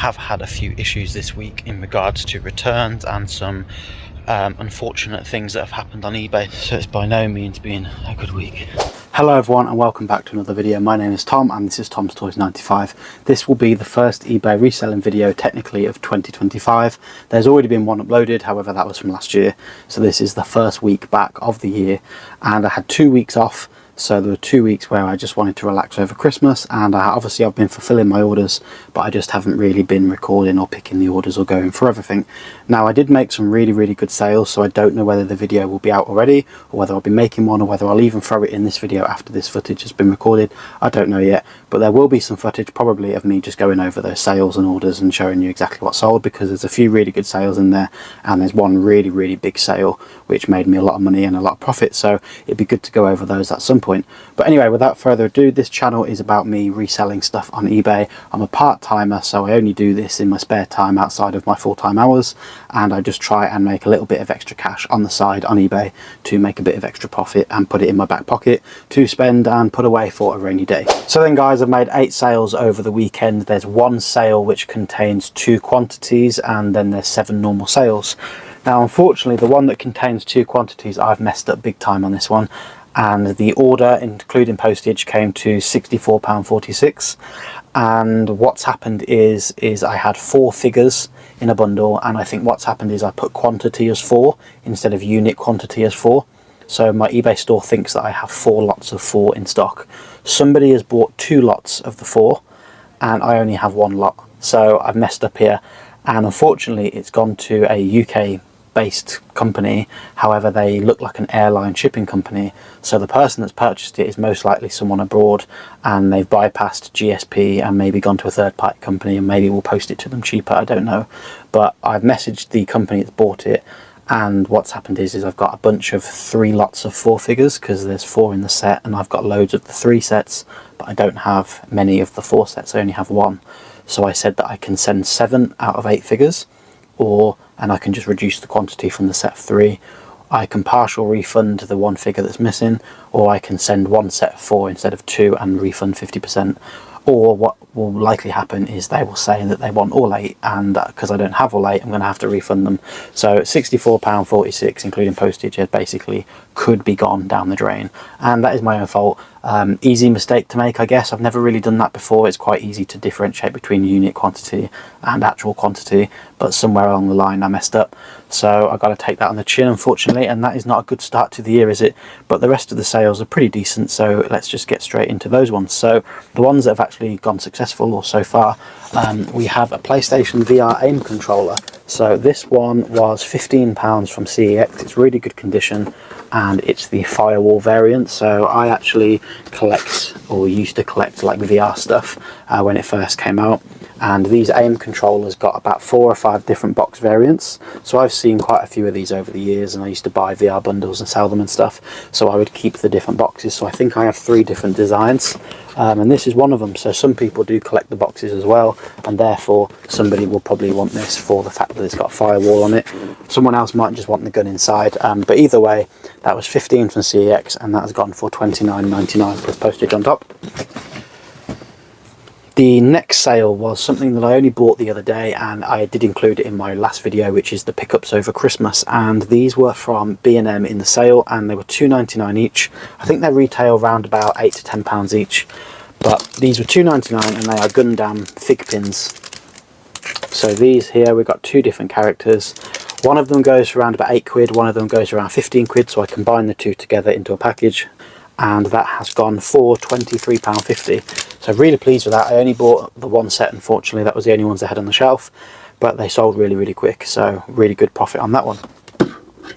have had a few issues this week in regards to returns and some unfortunate things that have happened on eBay, so it's by no means been a good week. Hello everyone and welcome back to another video. My name is Tom and this is Tom's Toys 95. This will be the first eBay reselling video technically of 2025. There's already been one uploaded, however that was from last year, so this is the first week back of the year, and I had 2 weeks off. So there were 2 weeks where I just wanted to relax over Christmas, and obviously I've been fulfilling my orders, but I just haven't really been recording or picking the orders or going for everything. Now I did make some really good sales, so I don't know whether the video will be out already or whether I'll be making one or whether I'll even throw it in this video after this footage has been recorded. I don't know yet, but there will be some footage probably of me just going over those sales and orders and showing you exactly what sold, because there's a few really good sales in there and there's one really big sale which made me a lot of money and a lot of profit, so it'd be good to go over those at some point. But anyway, without further ado, this channel is about me reselling stuff on eBay. I'm a part-timer, so I only do this in my spare time outside of my full-time hours, and I just try and make a little bit of extra cash on the side on eBay to make a bit of extra profit and put it in my back pocket to spend and put away for a rainy day. So then guys, I've made 8 sales over the weekend. There's one sale which contains 2 quantities and then there's 7 normal sales. Now unfortunately the one that contains 2 quantities, I've messed up big time on this one, and the order including postage came to £64.46, and what's happened is I had 4 figures in a bundle, and I think what's happened is I put quantity as 4 instead of unit quantity as 4. So my eBay store thinks that I have 4 lots of 4 in stock. Somebody has bought 2 lots of the 4 and I only have 1 lot, so I've messed up here, and unfortunately it's gone to a UK based company. However, they look like an airline shipping company, so the person that's purchased it is most likely someone abroad, and they've bypassed GSP and maybe gone to a third-party company and maybe we'll post it to them cheaper, I don't know. But I've messaged the company that's bought it, and what's happened is I've got a bunch of 3 lots of 4 figures because there's 4 in the set, and I've got loads of the 3 sets, but I don't have many of the 4 sets, I only have 1. So I said that I can send 7 out of 8 figures, and I can just reduce the quantity from the set of 3. I can partial refund the 1 figure that's missing, or I can send 1 set of 4 instead of 2 and refund 50%. Or what will likely happen is they will say that they want all 8, and because I don't have all 8 I'm going to have to refund them. So £64.46 including postage basically could be gone down the drain, and that is my own fault. Easy mistake to make, I guess. I've never really done that before. It's quite easy to differentiate between unit quantity and actual quantity, but somewhere along the line I messed up, so I've got to take that on the chin unfortunately, and that is not a good start to the year, is it? But the rest of the sales are pretty decent, so let's just get straight into those ones. So the ones that have actually gone successful or so far, we have a PlayStation VR aim controller. So this one was £15 from CEX. It's really good condition and it's the firewall variant. So I actually collect, or used to collect, like VR stuff when it first came out, and these aim controllers got about 4 or 5 different box variants. So I've seen quite a few of these over the years, and I used to buy VR bundles and sell them and stuff, so I would keep the different boxes. So I think I have 3 different designs, and this is one of them. So some people do collect the boxes as well, and therefore somebody will probably want this for the fact that it's got a firewall on it. Someone else might just want the gun inside, but either way that was 15 from CEX, and that has gone for £29.99 plus postage on top. The next sale was something that I only bought the other day, and I did include it in my last video, which is the pickups over Christmas, and these were from B&M in the sale, and they were £2.99 each. I think they retail around about £8 to £10 each, but these were £2.99 and they are Gundam fig pins. So these here, we've got 2 different characters. One of them goes for around about £8, one of them goes around £15, so I combine the 2 together into a package, and that has gone for £23.50. So I'm really pleased with that. I only bought the 1 set, unfortunately. That was the only ones I had on the shelf, but they sold really quick, so really good profit on that one.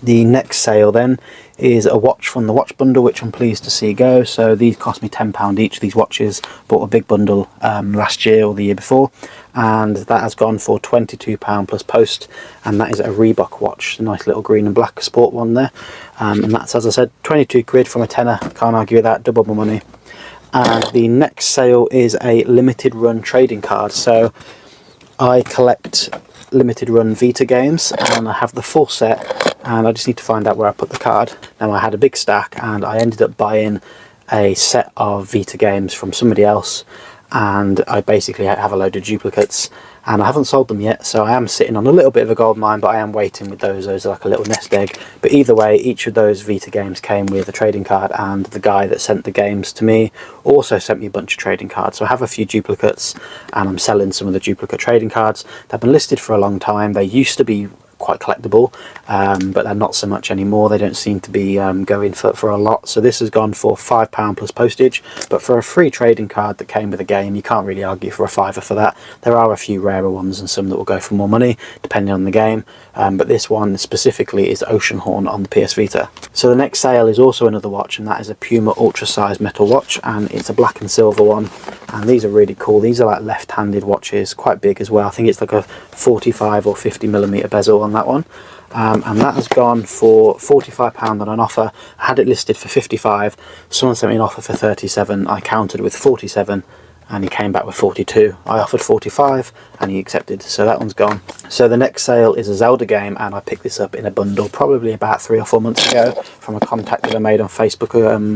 The next sale then is a watch from the watch bundle, which I'm pleased to see go. So these cost me £10 each, these watches. Bought a big bundle last year or the year before, and that has gone for £22 plus post, and that is a Reebok watch, a nice little green and black sport one there, and that's, as I said, £22 from a tenner. Can't argue with that, double my money. And the next sale is a limited run trading card. So I collect limited run Vita games, and I have the full set, and I just need to find out where I put the card. Now I had a big stack and I ended up buying a set of Vita games from somebody else, and I basically have a load of duplicates, and I haven't sold them yet, so I am sitting on a little bit of a gold mine, but I am waiting with those. Those are like a little nest egg. But either way, each of those Vita games came with a trading card, and the guy that sent the games to me also sent me a bunch of trading cards. So I have a few duplicates, and I'm selling some of the duplicate trading cards. They've been listed for a long time. They used to be quite collectible, but they're not so much anymore. They don't seem to be going for a lot. So this has gone for £5 plus postage, but for a free trading card that came with a game, you can't really argue for a fiver for that. There are a few rarer ones and some that will go for more money depending on the game, but this one specifically is Oceanhorn on the PS Vita. So the next sale is also another watch, and that is a Puma ultra size metal watch, and it's a black and silver one, and these are really cool. These are like left-handed watches, quite big as well. I think it's like a 45 or 50mm bezel on that one, and that has gone for £45 on an offer. I had it listed for 55. Someone sent me an offer for 37. I countered with 47 and he came back with 42. I offered 45 and he accepted, so that one's gone. So the next sale is a Zelda game, and I picked this up in a bundle probably about 3 or 4 months ago from a contact that I made on Facebook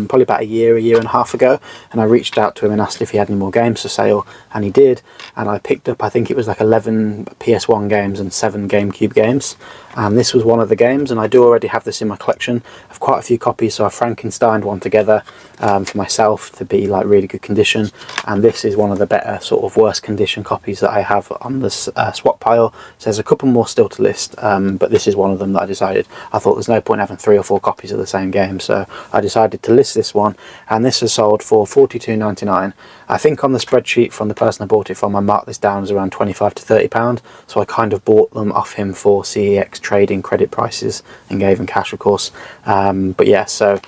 probably about a year and a half ago, and I reached out to him and asked if he had any more games for sale, and he did, and I picked up, I think it was like 11 PS1 games and 7 GameCube games, and this was one of the games, and I do already have this in my collection. I've quite a few copies, so I Frankensteined one together for myself to be like really good condition, and this is one of the better sort of worse condition copies that I have on this swap pile. So there's a couple more still to list, but this is one of them that I decided I thought there's no point having 3 or 4 copies of the same game, so I decided to list this one, and this has sold for £42.99. I think on the spreadsheet from the person I bought it from, I marked this down as around £25 to £30, so I kind of bought them off him for CEX trading credit prices and gave him cash, of course. But yeah, so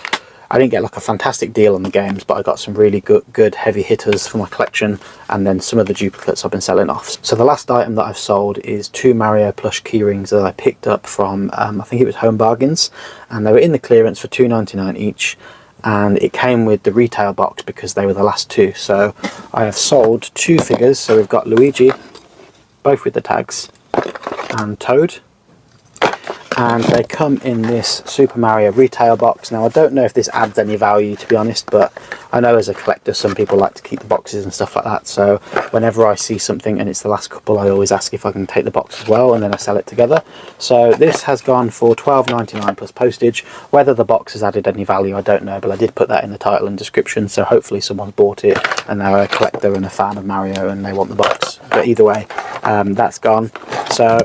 I didn't get like a fantastic deal on the games, but I got some really good heavy hitters for my collection, and then some of the duplicates I've been selling off. So the last item that I've sold is 2 Mario plush keyrings that I picked up from I think it was Home Bargains, and they were in the clearance for £2.99 each, and it came with the retail box because they were the last 2. So I have sold 2 figures. So we've got Luigi, both with the tags, and Toad, and they come in this Super Mario retail box. Now I don't know if this adds any value, to be honest, but I know as a collector some people like to keep the boxes and stuff like that, so whenever I see something and it's the last couple, I always ask if I can take the box as well, and then I sell it together. So this has gone for £12.99 plus postage. Whether the box has added any value, I don't know, but I did put that in the title and description, so hopefully someone's bought it and they're a collector and a fan of Mario and they want the box. But either way, that's gone. So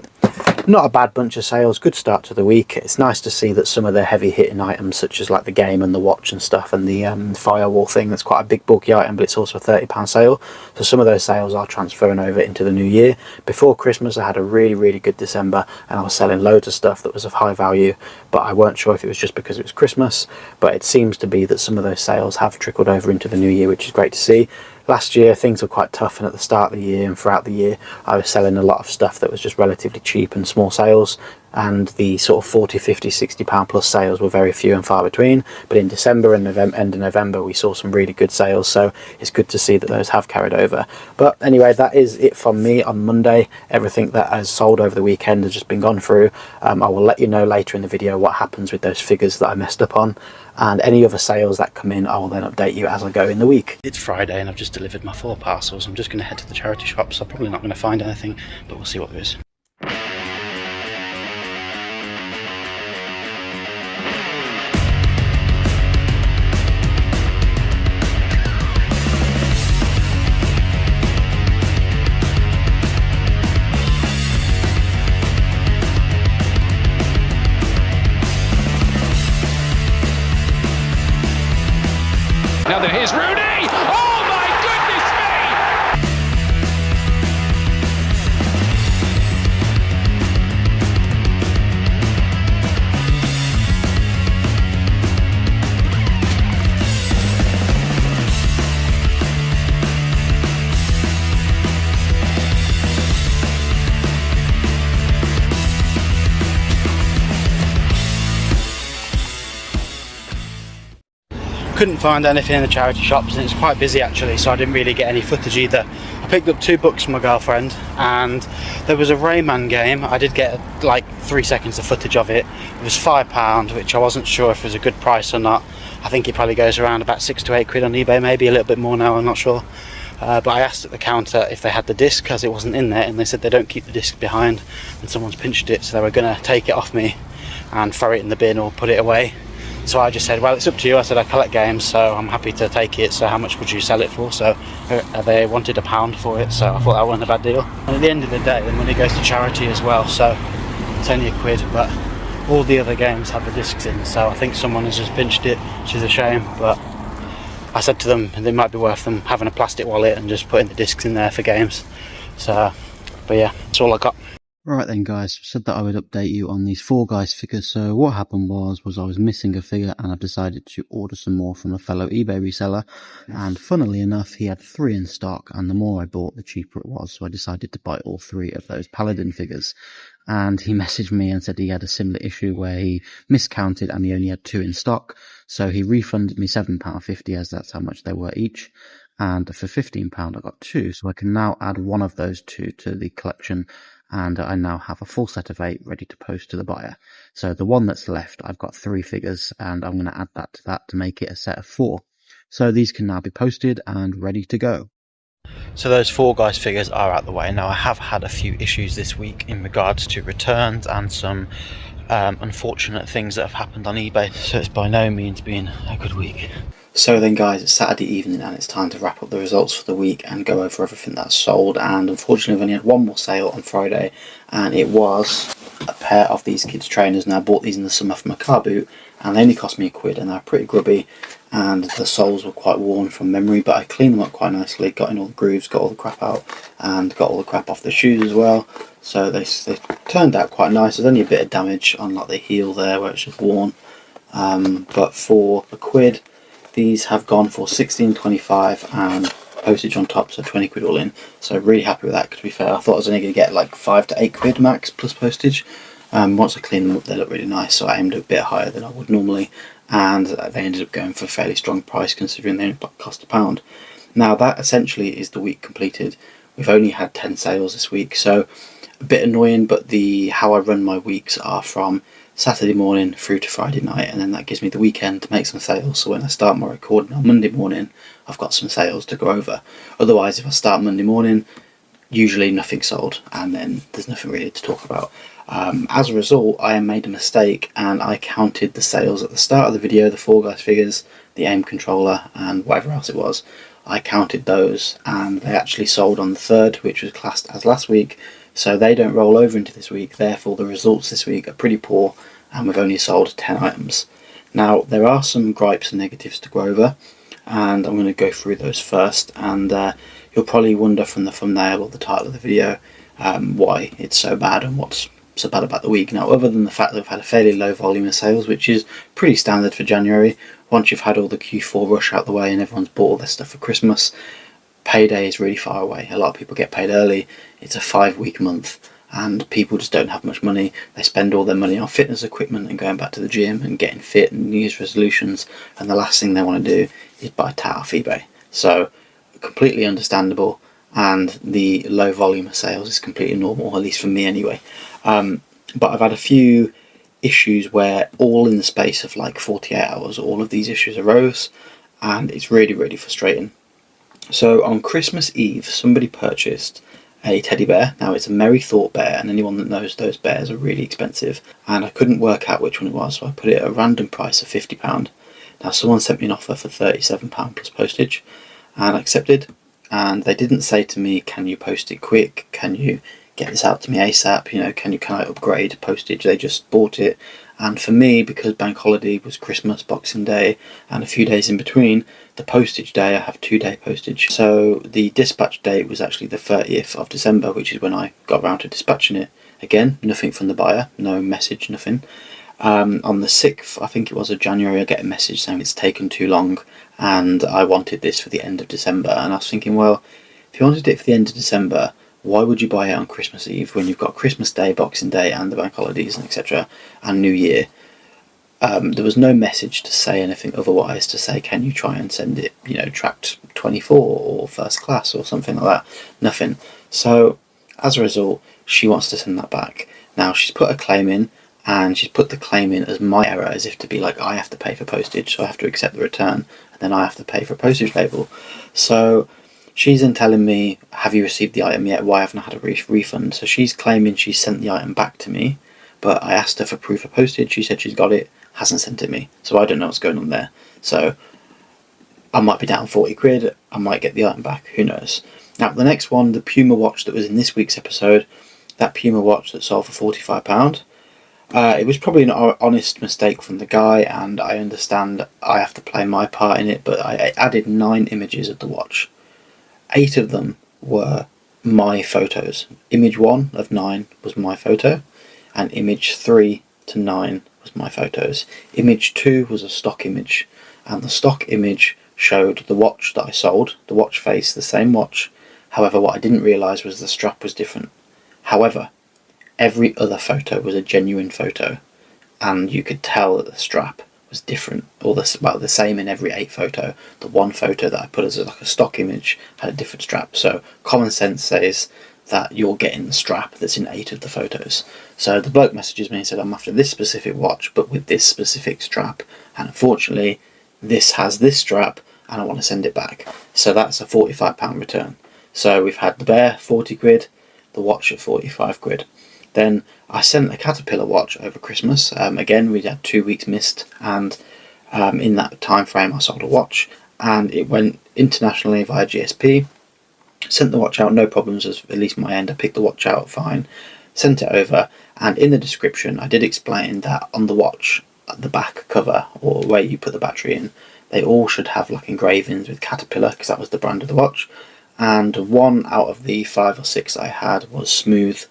not a bad bunch of sales, good start to the week. It's nice to see that some of the heavy hitting items, such as like the game and the watch and stuff, and the firewall thing, that's quite a big bulky item, but it's also a £30 sale. So some of those sales are transferring over into the new year. Before Christmas I had a really good December, and I was selling loads of stuff that was of high value, but I weren't sure if it was just because it was Christmas, but it seems to be that some of those sales have trickled over into the new year, which is great to see. Last year things were quite tough, and at the start of the year and throughout the year I was selling a lot of stuff that was just relatively cheap and small sales, and the sort of £40, £50, £60 plus sales were very few and far between. But in December and end of November we saw some really good sales, so it's good to see that those have carried over. But anyway, that is it from me on Monday. Everything that has sold over the weekend has just been gone through. I will let you know later in the video what happens with those figures that I messed up on, and any other sales that come in I will then update you as I go in the week. It's Friday and I've just delivered my 4 parcels. I'm just going to head to the charity shop, so I'm probably not going to find anything, but we'll see what there is. Now here's Rooney! Oh my goodness Couldn't find anything in the charity shops, and it's quite busy actually, so I didn't really get any footage either. I picked up 2 books from my girlfriend, and there was a Rayman game. I did get like 3 seconds of footage of it. It was £5, which I wasn't sure if it was a good price or not. I think it probably goes around about 6 to 8 quid on eBay, maybe a little bit more now, I'm not sure. But I asked at the counter if they had the disc, because it wasn't in there, and they said they don't keep the disc behind and someone's pinched it, so they were going to take it off me and throw it in the bin or put it away. So I just said, well, it's up to you. I said I collect games, so I'm happy to take it, so how much would you sell it for? So they wanted £1 for it, so I thought that wasn't a bad deal. And at the end of the day, the money goes to charity as well, so it's only £1, but all the other games have the discs in, so I think someone has just pinched it, which is a shame. But I said to them it might be worth them having a plastic wallet and just putting the discs in there for games. So, but yeah, that's all I got. Right then guys, said that I would update you on these Four Guys figures. So what happened was I was missing a figure, and I decided to order some more from a fellow eBay reseller, and funnily enough he had 3 in stock, and the more I bought the cheaper it was, so I decided to buy all 3 of those Paladin figures. And he messaged me and said he had a similar issue where he miscounted and he only had 2 in stock, so he refunded me £7.50 as that's how much they were each. And for £15 I got 2, so I can now add one of those 2 to the collection, and I now have a full set of 8 ready to post to the buyer. So the one that's left, I've got 3 figures, and I'm going to add that to make it a set of 4. So these can now be posted and ready to go. So those Four Guys figures are out the way. Now I have had a few issues this week in regards to returns and some unfortunate things that have happened on eBay, so it's by no means been a good week. So then guys, it's Saturday evening and it's time to wrap up the results for the week and go over everything that's sold, and unfortunately I've only had one more sale on Friday, and it was a pair of these kids trainers. Now I bought these in the summer from a car boot and they only cost me £1, and they're pretty grubby and the soles were quite worn from memory, but I cleaned them up quite nicely, got in all the grooves, got all the crap out, and got all the crap off the shoes as well. So they turned out quite nice. There's only a bit of damage on like the heel there where it's just worn, but for £1 these have gone for £16.25 and postage on top, so £20 all in. So really happy with that, because to be fair I thought I was only going to get like £5 to £8 max plus postage. Once I cleaned them up they look really nice, so I aimed a bit higher than I would normally, and they ended up going for a fairly strong price considering they only cost £1. Now that essentially is the week completed. We've only had 10 sales this week, so a bit annoying, but how I run my weeks are from Saturday morning through to Friday night, and then that gives me the weekend to make some sales, so when I start my recording on Monday morning I've got some sales to go over. Otherwise if I start Monday morning, usually nothing sold and then there's nothing really to talk about. As a result, I made a mistake and I counted the sales at the start of the video, the Four Guys figures, the aim controller and whatever else it was. I counted those and they actually sold on the 3rd, which was classed as last week, so they don't roll over into this week. Therefore the results this week are pretty poor and we've only sold 10 items. Now there are some gripes and negatives to go over, and I'm going to go through those first, and you'll probably wonder from the thumbnail or the title of the video why it's so bad and what's so bad about the week. Now other than the fact that we've had a fairly low volume of sales, which is pretty standard for January, once you've had all the Q4 rush out the way and everyone's bought all their stuff for Christmas, payday is really far away. A lot of people get paid early. It's a 5-week month and people just don't have much money. They spend all their money on fitness equipment and going back to the gym and getting fit and New Year's resolutions, and the last thing they want to do is buy tat off eBay. So completely understandable, and the low volume of sales is completely normal, at least for me anyway. But I've had a few issues where all in the space of like 48 hours all of these issues arose, and it's really frustrating. So on Christmas Eve somebody purchased a teddy bear. Now it's a MerryThought bear, and anyone that knows those bears are really expensive, and I couldn't work out which one it was, so I put it at a random price of £50. Now someone sent me an offer for £37 plus postage and I accepted, and they didn't say to me, can you post it quick, can you get this out to me ASAP, you know, can I upgrade postage? They just bought it. And for me, because bank holiday was Christmas, Boxing Day and a few days in between, the postage day, I have 2-day postage. So the dispatch date was actually the 30th of December, which is when I got around to dispatching it. Again, nothing from the buyer, no message, nothing. On the 6th, I think it was, of January, I get a message saying it's taken too long and I wanted this for the end of December. And I was thinking, well, if you wanted it for the end of December, why would you buy it on Christmas Eve when you've got Christmas Day, Boxing Day and the bank holidays and etc. and New Year? There was no message to say anything otherwise, to say can you try and send it, you know, tracked 24 or first class or something like that. Nothing. So as a result, she wants to send that back. Now she's put a claim in, and she's put the claim in as my error, as if to be like I have to pay for postage, so I have to accept the return and then I have to pay for a postage label. So She's then telling me, have you received the item yet? Why haven't I had a refund? So she's claiming she sent the item back to me, but I asked her for proof of postage. She said she's got it, hasn't sent it me. So I don't know what's going on there. So I might be down 40 quid. I might get the item back. Who knows? Now, the next one, the Puma watch that was in this week's episode, that Puma watch that sold for £45. It was probably an honest mistake from the guy, and I understand I have to play my part in it, but I added 9 images of the watch. 8 of them were my photos. Image 1 of 9 was my photo, and image 3 to 9 was my photos. Image 2 was a stock image, and the stock image showed the watch that I sold, the watch face, the same watch. However, what I didn't realise was the strap was different. However, every other photo was a genuine photo, and you could tell that the strap was different, or the same in every 8 photo. The one photo that I put as like a stock image had a different strap. So common sense says that you're getting the strap that's in 8 of the photos. So the bloke messages me and said, I'm after this specific watch, but with this specific strap, and unfortunately this has this strap and I want to send it back. So that's a £45 return. So we've had the bear 40 quid, the watch at 45 quid. Then I sent a Caterpillar watch over Christmas. Again, we had 2 weeks missed, and in that time frame I sold a watch, and it went internationally via GSP. Sent the watch out, no problems, at least my end. I picked the watch out fine, sent it over, and in the description I did explain that on the watch, the back cover, or where you put the battery in, they all should have like engravings with Caterpillar, because that was the brand of the watch. And 1 out of the 5 or 6 I had was smooth,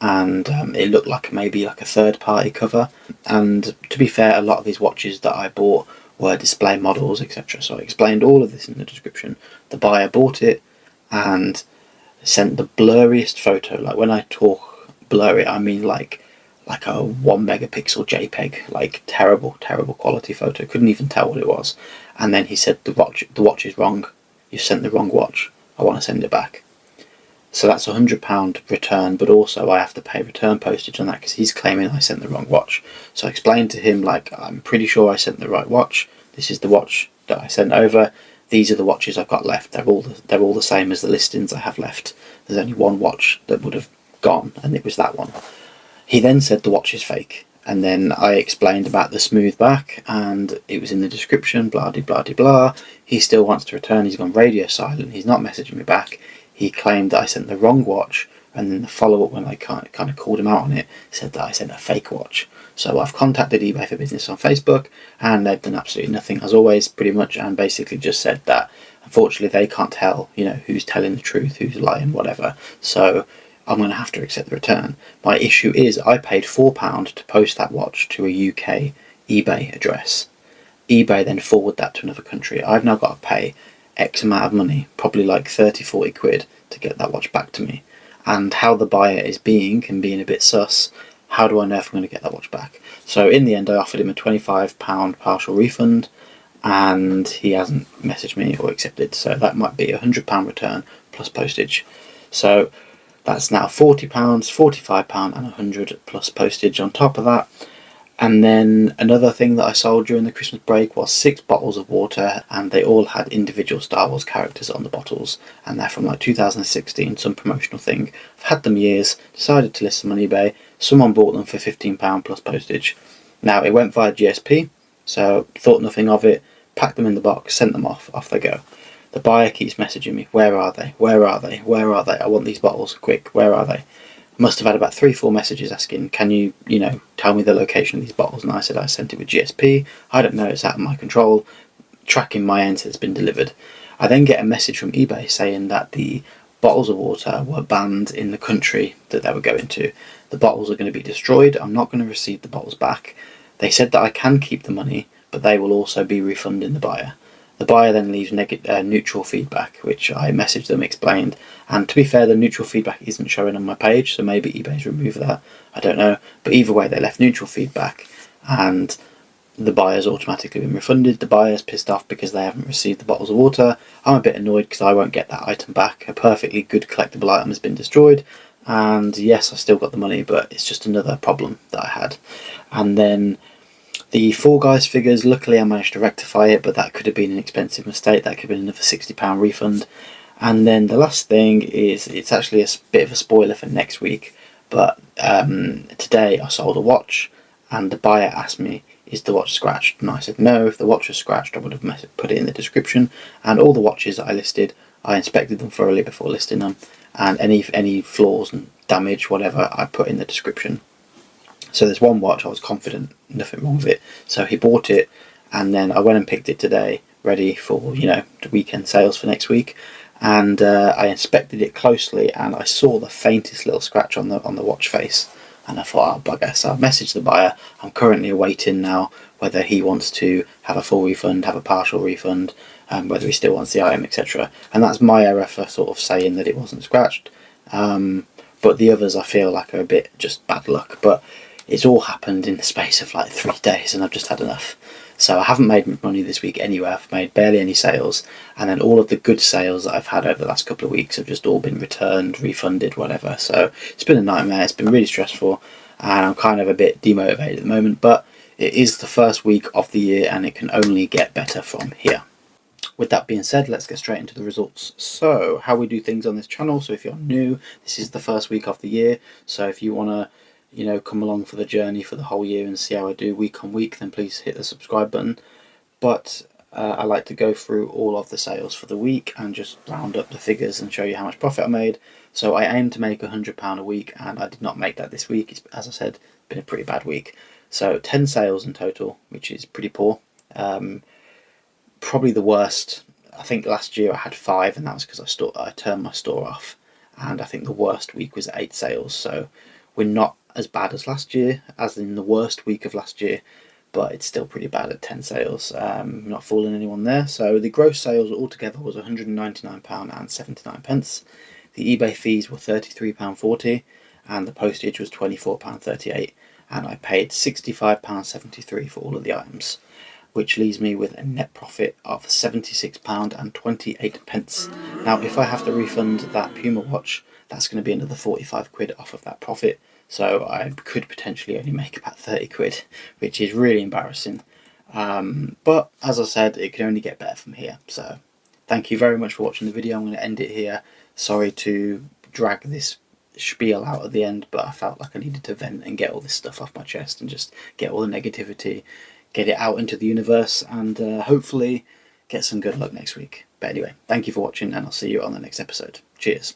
and it looked like maybe like a third party cover. And to be fair, a lot of these watches that I bought were display models, etc. So I explained all of this in the description. The buyer bought it and sent the blurriest photo. Like when I talk blurry, I mean like a 1 megapixel JPEG, like terrible quality photo. Couldn't even tell what it was. And then he said, the watch is wrong. You sent the wrong watch. I want to send it back. So that's £100 return, but also I have to pay return postage on that because he's claiming I sent the wrong watch. So I explained to him, like, I'm pretty sure I sent the right watch. This is the watch that I sent over. These are the watches I've got left. They're all the same as the listings I have left. There's only one watch that would have gone, and it was that one. He then said the watch is fake, and then I explained about the smooth back, and it was in the description, blah de blah de blah. He still wants to return. He's gone radio silent. He's not messaging me back. He claimed that I sent the wrong watch, and then the follow-up, when I kind of called him out on it, said that I sent a fake watch. So I've contacted eBay for Business on Facebook, and they've done absolutely nothing, as always, pretty much, and basically just said that unfortunately they can't tell, who's telling the truth, who's lying, whatever. So I'm going to have to accept the return. My issue is I paid £4 to post that watch to a UK eBay address. eBay then forward that to another country. I've now got to pay X amount of money, probably like 30-40 quid, to get that watch back to me. And how the buyer is being a bit sus. How do I know if I'm going to get that watch back? So in the end I offered him a £25 partial refund, and he hasn't messaged me or accepted. So that might be a £100 return plus postage. So that's now £40, £45 and £100 plus postage on top of that. And then another thing that I sold during the Christmas break was 6 bottles of water, and they all had individual Star Wars characters on the bottles, and they're from like 2016, some promotional thing. I've had them years, decided to list them on eBay. Someone bought them for £15 plus postage. Now it went via GSP, so thought nothing of it, packed them in the box, sent them off they go. The buyer keeps messaging me, where are they, where are they, where are they, I want these bottles, quick, where are they? Must have had about 3-4 messages asking, can you, tell me the location of these bottles? And I said I sent it with GSP, I don't know, it's out of my control, tracking my end, it's been delivered. I then get a message from eBay saying that the bottles of water were banned in the country that they were going to. The bottles are going to be destroyed, I'm not going to receive the bottles back. They said that I can keep the money, but they will also be refunding the buyer. The buyer then leaves neutral feedback, which I messaged them, explained, and to be fair, the neutral feedback isn't showing on my page, so maybe eBay's removed that, I don't know, but either way they left neutral feedback, and the buyer's automatically been refunded. The buyer's pissed off because they haven't received the bottles of water. I'm a bit annoyed because I won't get that item back. A perfectly good collectible item has been destroyed, and yes, I still got the money, but it's just another problem that I had. And then the Fall Guys figures, luckily I managed to rectify it, but that could have been an expensive mistake. That could have been another £60 refund. And then the last thing is, it's actually a bit of a spoiler for next week, but today I sold a watch and the buyer asked me, is the watch scratched? And I said no. If the watch was scratched, I would have put it in the description. And all the watches that I listed, I inspected them thoroughly before listing them, and any flaws and damage, whatever, I put in the description. So there's one watch I was confident nothing wrong with it, so he bought it, and then I went and picked it today, ready for, you know, the weekend sales for next week. And I inspected it closely, and I saw the faintest little scratch on the watch face, and I thought, oh bugger. So I messaged the buyer. I'm currently awaiting now whether he wants to have a full refund, have a partial refund, whether he still wants the item, etc. And that's my error for sort of saying that it wasn't scratched. But the others I feel like are a bit just bad luck. But it's all happened in the space of like 3 days, and I've just had enough. So I haven't made money this week anywhere. I've made barely any sales, and then all of the good sales that I've had over the last couple of weeks have just all been returned, refunded, whatever. So it's been a nightmare. It's been really stressful, and I'm kind of a bit demotivated at the moment, but it is the first week of the year and it can only get better from here. With that being said, let's get straight into the results. So how we do things on this channel. So if you're new, this is the first week of the year. So if you want to, you know, come along for the journey for the whole year and see how I do week on week, then please hit the subscribe button. But I like to go through all of the sales for the week and just round up the figures and show you how much profit I made. So I aim to make £100 a week, and I did not make that this week. It's, as I said, been a pretty bad week. So 10 sales in total, which is pretty poor. Probably the worst. I think last year I had 5, and that was because I turned my store off. And I think the worst week was 8 sales. So we're not as bad as last year, as in the worst week of last year, but it's still pretty bad at 10 sales. Not fooling anyone there. So the gross sales altogether was £199.79. The eBay fees were £33.40, and the postage was £24.38, and I paid £65.73 for all of the items, which leaves me with a net profit of £76.28. Now, if I have to refund that Puma watch, that's going to be another 45 quid off of that profit. So I could potentially only make about 30 quid, which is really embarrassing. But as I said, it can only get better from here. So thank you very much for watching the video. I'm going to end it here. Sorry to drag this spiel out at the end, but I felt like I needed to vent and get all this stuff off my chest and just get all the negativity, get it out into the universe, and hopefully get some good luck next week. But anyway, thank you for watching, and I'll see you on the next episode. Cheers.